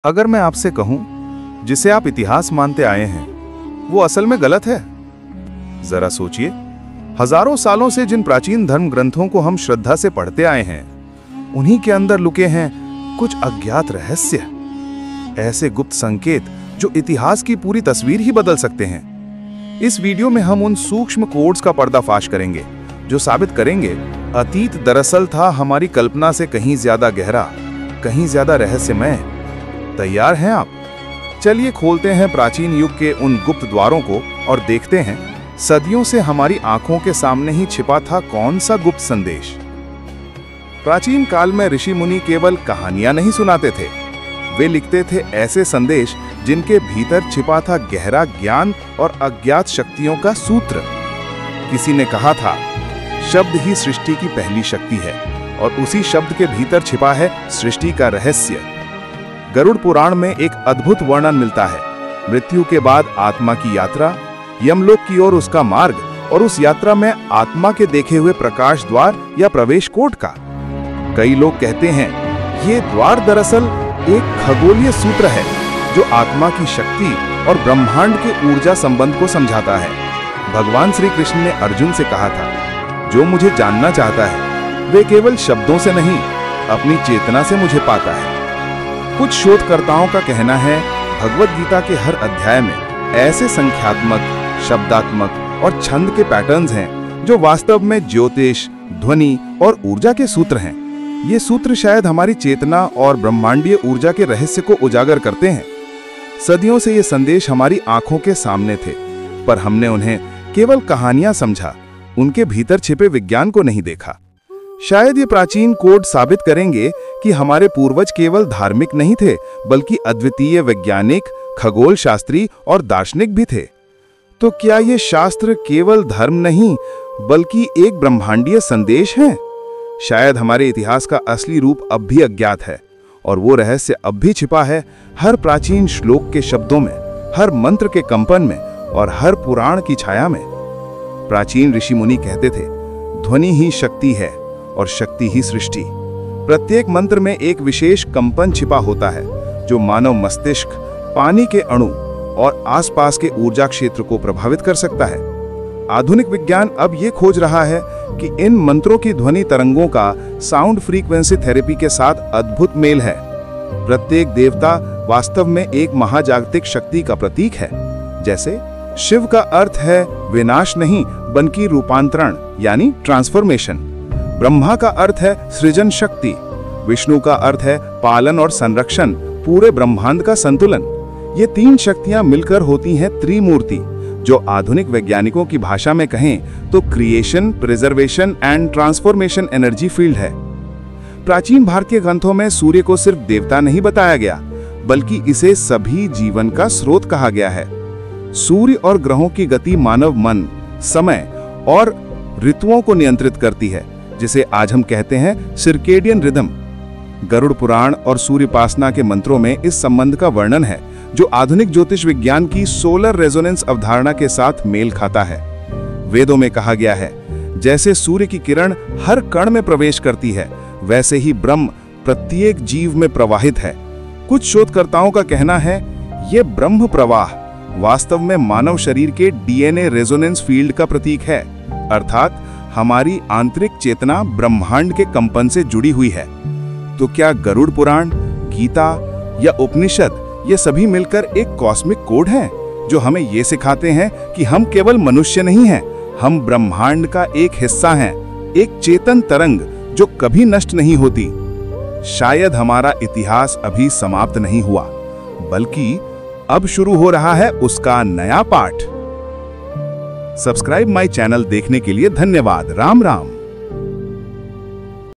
अगर मैं आपसे कहूं, जिसे आप इतिहास मानते आए हैं, वो असल में गलत है। जरा सोचिए, हजारों सालों से जिन प्राचीन धर्म ग्रंथों को हम श्रद्धा से पढ़ते आए हैं, उन्हीं के अंदर लुके हैं कुछ अज्ञात रहस्य, ऐसे गुप्त संकेत जो इतिहास की पूरी तस्वीर ही बदल सकते हैं। इस वीडियो में हम उन सूक्ष्म कोड्स का पर्दाफाश करेंगे जो साबित करेंगे अतीत दरअसल था हमारी कल्पना से कहीं ज्यादा गहरा, कहीं ज्यादा रहस्यमय। तैयार हैं आप? चलिए खोलते हैं प्राचीन युग के उन गुप्त द्वारों को और देखते हैं सदियों से हमारी आंखों के सामने ही छिपा था कौन सा गुप्त संदेश। प्राचीन काल में ऋषि मुनि केवल कहानियां नहीं सुनाते थे, वे लिखते थे ऐसे संदेश जिनके भीतर छिपा था गहरा ज्ञान और अज्ञात शक्तियों का सूत्र। किसी ने कहा था, शब्द ही सृष्टि की पहली शक्ति है और उसी शब्द के भीतर छिपा है सृष्टि का रहस्य। गरुड़ पुराण में एक अद्भुत वर्णन मिलता है, मृत्यु के बाद आत्मा की यात्रा, यमलोक की ओर उसका मार्ग और उस यात्रा में आत्मा के देखे हुए प्रकाश द्वार या प्रवेश कोट का। कई लोग कहते हैं ये द्वार दरअसल एक खगोलीय सूत्र है जो आत्मा की शक्ति और ब्रह्मांड के ऊर्जा संबंध को समझाता है। भगवान श्री कृष्ण ने अर्जुन से कहा था, जो मुझे जानना चाहता है वे केवल शब्दों से नहीं, अपनी चेतना से मुझे पाता है। कुछ शोधकर्ताओं का कहना है भगवद गीता के हर अध्याय में ऐसे संख्यात्मक, शब्दात्मक और छंद के पैटर्न्स हैं जो वास्तव में ज्योतिष, ध्वनि और ऊर्जा के सूत्र हैं। ये सूत्र शायद हमारी चेतना और ब्रह्मांडीय ऊर्जा के रहस्य को उजागर करते हैं। सदियों से ये संदेश हमारी आंखों के सामने थे, पर हमने उन्हें केवल कहानियां समझा, उनके भीतर छिपे विज्ञान को नहीं देखा। शायद ये प्राचीन कोड साबित करेंगे कि हमारे पूर्वज केवल धार्मिक नहीं थे, बल्कि अद्वितीय वैज्ञानिक, खगोल शास्त्री और दार्शनिक भी थे। तो क्या ये शास्त्र केवल धर्म नहीं, बल्कि एक ब्रह्मांडीय संदेश है? शायद हमारे इतिहास का असली रूप अब भी अज्ञात है और वो रहस्य अब भी छिपा है हर प्राचीन श्लोक के शब्दों में, हर मंत्र के कंपन में और हर पुराण की छाया में। प्राचीन ऋषि मुनि कहते थे, ध्वनि ही शक्ति है और शक्ति ही सृष्टि। प्रत्येक मंत्र में एक विशेष कंपन छिपा होता है जो मानव मस्तिष्क, पानी के अणु और आसपास के ऊर्जा क्षेत्र को प्रभावित कर सकता है। आधुनिक विज्ञान अब ये खोज रहा है कि इन मंत्रों की ध्वनि तरंगों का साउंड फ्रीक्वेंसी थेरेपी के साथ अद्भुत मेल है। प्रत्येक देवता वास्तव में एक महाजागतिक शक्ति का प्रतीक है। जैसे शिव का अर्थ है विनाश नहीं, बल्कि रूपांतरण यानी ट्रांसफॉर्मेशन। ब्रह्मा का अर्थ है सृजन शक्ति, विष्णु का अर्थ है पालन और संरक्षण, पूरे ब्रह्मांड का संतुलन। ये तीन शक्तियां मिलकर होती हैं त्रिमूर्ति, जो आधुनिक वैज्ञानिकों की भाषा में कहें तो creation, preservation and transformation energy field है। प्राचीन भारतीय ग्रंथों में सूर्य को सिर्फ देवता नहीं बताया गया, बल्कि इसे सभी जीवन का स्रोत कहा गया है। सूर्य और ग्रहों की गति मानव मन, समय और ऋतुओं को नियंत्रित करती है, जिसे आज हम कहते हैं सर्केडियन रिदम। गरुड़ पुराण और सूर्योपासना के मंत्रों में इस संबंध का वर्णन है, जो आधुनिक ज्योतिष विज्ञान की सोलर रेजोनेंस अवधारणा के साथ मेल खाता है। वेदों में कहा गया है, जैसे सूर्य की किरण हर कण में प्रवेश करती है, वैसे ही ब्रह्म प्रत्येक जीव में प्रवाहित है। कुछ शोधकर्ताओं का कहना है ये ब्रह्म प्रवाह वास्तव में मानव शरीर के डीएनए रेजोनेंस फील्ड का प्रतीक है, अर्थात हमारी आंतरिक चेतना ब्रह्मांड के कंपन से जुड़ी हुई है। तो क्या गरुड़ पुराण, गीता या उपनिषद ये सभी मिलकर एक कॉस्मिक कोड है जो हमें ये सिखाते हैं कि हम केवल मनुष्य नहीं हैं, हम ब्रह्मांड का एक हिस्सा हैं, एक चेतन तरंग जो कभी नष्ट नहीं होती। शायद हमारा इतिहास अभी समाप्त नहीं हुआ, बल्कि अब शुरू हो रहा है उसका नया पाठ। सब्सक्राइब माय चैनल देखने के लिए धन्यवाद। राम राम।